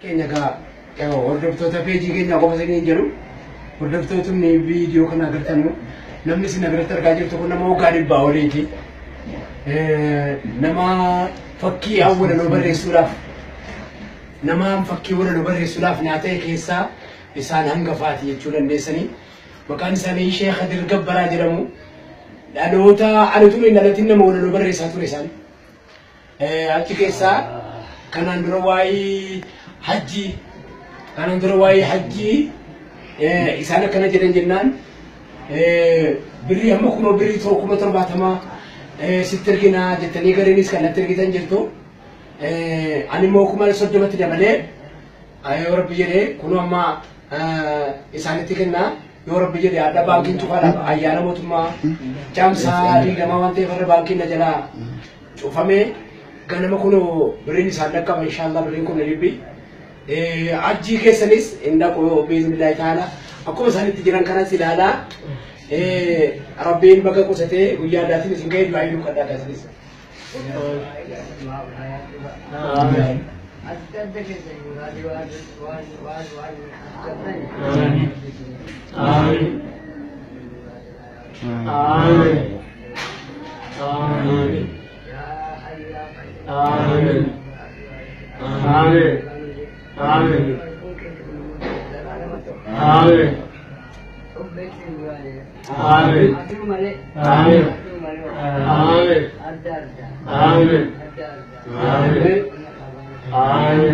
Kenya gaa hordoftoota peejii keenya qofa isin jedhu hordoftootni viidiyoo kana agartanu namni isin agartan argaa jirtu kun nama waggaa dhibbaa oliiti. Nama fakkii awwalan barreessuudhaaf nama fakkii awwalan barreessuudhaaf nyaata keessaa isaan hangafaati jechuu dandeessanii maqaan isaanii Sheekh Khadir Gabbaraa jedhamu. Dhaloota anitu hin dhalatin nama awwalan barreessaa ture isaan. Achi keessaa kanaan dura waa'ee Haji kanan dura waa'ee hajji isaan akkana jedhan jennaan birrii amma kuma birrii tokkuma torbaatamaa sitti erginaa jettanii gariinis kan natti ergitan jirtu ani immoo kuma 30tti dabalee yoo rabbi jedhee kun amma isaanitti kennaa yoo rabbi jedhee adda baankiin cufaadha ayyaana mootummaa caamsaa 20 waan ta'eef irra baankiin na jalaa cufamee ganama kun birriin isaan dhaqqaba inshaallah birriin kun libbi Aji keessanis indaqoo biiznillaahi ta'ala akkuma isaanitti jiran kanas ilaalaa Rabbiin bakka qusatee guyyaa addaatiin isin ga'ee du'aa hidhuu kadhaa taasisis. Amin. Amin. Amin. Amin. Amin. Amin. Amin. Amin. Amin. Amin. Amin. Amin.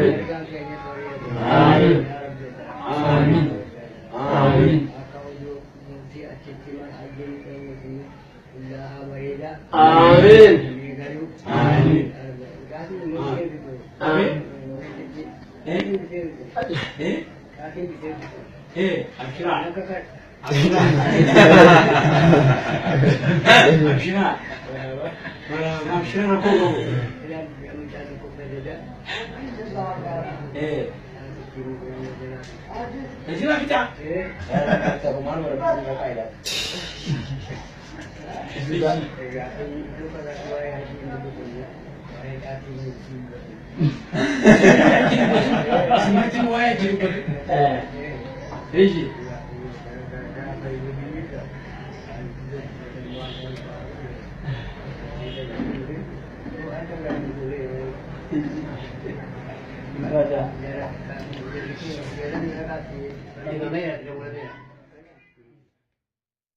Amin. Amin. Semacam wae jadi Eji. Raja.